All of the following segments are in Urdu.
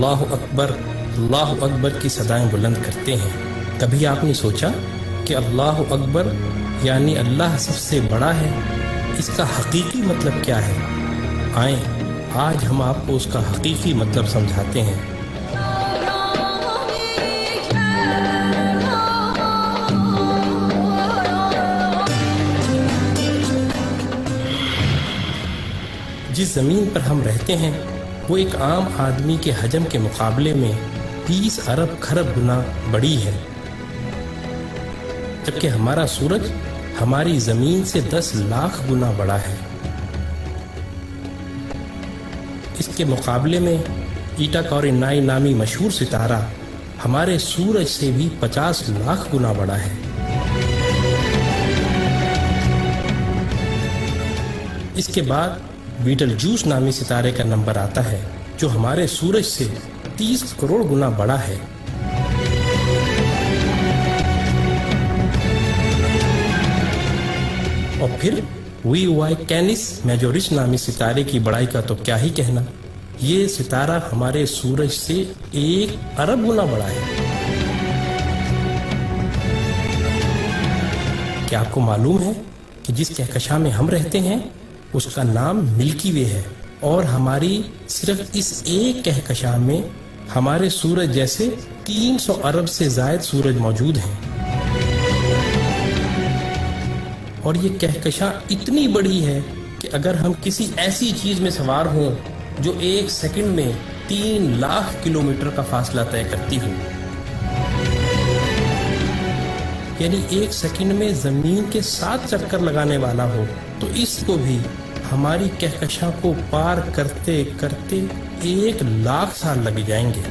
اللہ اکبر کی صدائیں بلند کرتے ہیں، کبھی آپ نے سوچا کہ اللہ اکبر یعنی اللہ سب سے بڑا ہے، اس کا حقیقی مطلب کیا ہے؟ آئیں آج ہم آپ کو اس کا حقیقی مطلب سمجھاتے ہیں۔ جس زمین پر ہم رہتے ہیں وہ ایک عام آدمی کے حجم کے مقابلے میں 20 ارب کھرب گنا بڑی ہے، جبکہ ہمارا سورج ہماری زمین سے 10 لاکھ گنا بڑا ہے۔ اس کے مقابلے میں ایٹا کورینائی نامی مشہور ستارہ ہمارے سورج سے بھی 50 لاکھ گنا بڑا ہے۔ اس کے بعد بیٹل جوس نامی ستارے کا نمبر آتا ہے جو ہمارے سورج سے 30 کروڑ گنا بڑا ہے۔ اور پھر وی وائی کینس میجورس نامی ستارے کی بڑائی کا تو کیا ہی کہنا، یہ ستارہ ہمارے سورج سے 1 ارب گنا بڑا ہے۔ کیا آپ کو معلوم ہے کہ جس کہکشاں میں ہم رہتے ہیں اس کا نام ملکی وے ہے، اور ہماری صرف اس ایک کہکشاں میں ہمارے سورج جیسے 300 ارب سے زائد سورج موجود ہیں۔ اور یہ کہکشاں اتنی بڑی ہے کہ اگر ہم کسی ایسی چیز میں سوار ہوں جو 1 سیکنڈ میں 3 لاکھ کلومیٹر کا فاصلہ طے کرتی ہو، یعنی 1 سیکنڈ میں زمین کے 7 چکر لگانے والا ہو، تو اس کو بھی ہماری کہکشاں کو پار کرتے کرتے 1 لاکھ سال لگ جائیں گے۔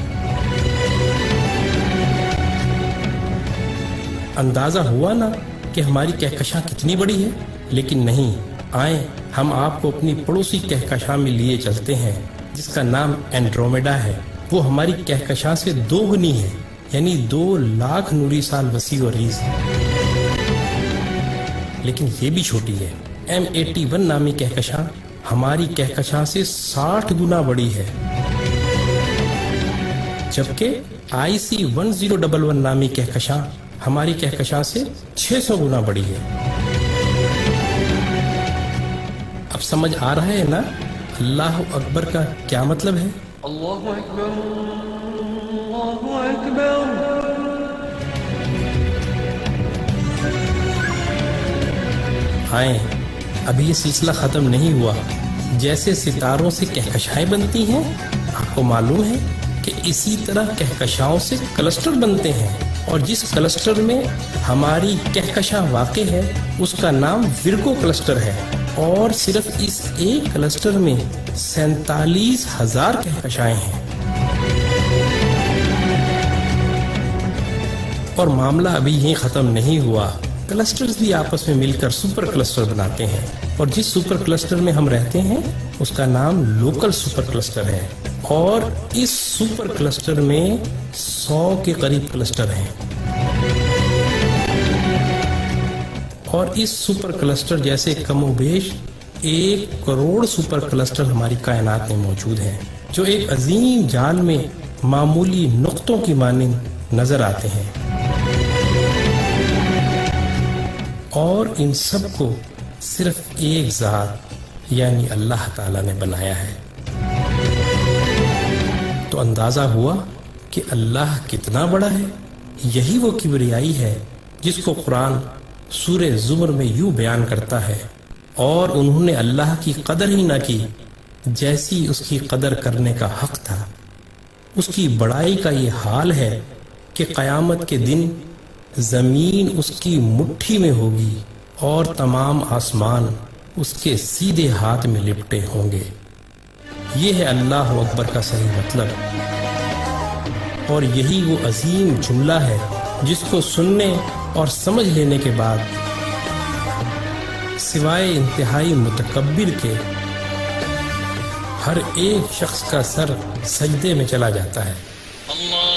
اندازہ ہوا نا کہ ہماری کہکشاں کتنی بڑی ہے؟ لیکن نہیں، آئیں ہم آپ کو اپنی پڑوسی کہکشاں میں لیے چلتے ہیں جس کا نام اینڈرومیڈا ہے۔ وہ ہماری کہکشاں سے 2 گنی ہے، یعنی 2 لاکھ نوری سال وسیع و عریض، لیکن یہ بھی چھوٹی ہے۔ M81 نامی کہکشاں ہماری کہکشاں سے 60 گنا بڑی ہے، جبکہ IC 1011 نامی کہکشاں ہماری کہکشاں سے 600 گنا بڑی ہے۔ اب سمجھ آ رہا ہے نا اللہ اکبر کا کیا مطلب ہے؟ اللہ اکبر، اللہ اکبر۔ آئیں، ابھی یہ سلسلہ ختم نہیں ہوا۔ جیسے ستاروں سے کہکشائیں بنتی ہیں، آپ کو معلوم ہے کہ اسی طرح کہکشاؤں سے کلسٹر بنتے ہیں، اور جس کلسٹر میں ہماری کہکشاں واقع ہے اس کا نام ورگو کلسٹر ہے، اور صرف اس ایک کلسٹر میں 47,000 کہکشائیں ہیں۔ اور معاملہ ابھی یہیں ختم نہیں ہوا، کلسٹرز بھی آپس میں مل کر سپر کلسٹر بناتے ہیں، اور جس سپر کلسٹر میں ہم رہتے ہیں اس کا نام لوکل سپر کلسٹر ہے، اور اس سپر کلسٹر میں 100 کے قریب کلسٹر ہیں، اور اس سپر کلسٹر جیسے کم و بیش 1 کروڑ سپر کلسٹر ہماری کائنات میں موجود ہیں، جو ایک عظیم جال میں معمولی نقطوں کی مانند نظر آتے ہیں، اور ان سب کو صرف ایک ذات یعنی اللہ تعالیٰ نے بنایا ہے۔ تو اندازہ ہوا کہ اللہ کتنا بڑا ہے۔ یہی وہ کبریائی ہے جس کو قرآن سورہ زمر میں یوں بیان کرتا ہے، اور انہوں نے اللہ کی قدر ہی نہ کی جیسی اس کی قدر کرنے کا حق تھا۔ اس کی بڑائی کا یہ حال ہے کہ قیامت کے دن زمین اس کی مٹھی میں ہوگی اور تمام آسمان اس کے سیدھے ہاتھ میں لپٹے ہوں گے۔ یہ ہے اللہ اکبر کا صحیح مطلب، اور یہی وہ عظیم جملہ ہے جس کو سننے اور سمجھ لینے کے بعد سوائے انتہائی متکبر کے ہر ایک شخص کا سر سجدے میں چلا جاتا ہے۔ اللہ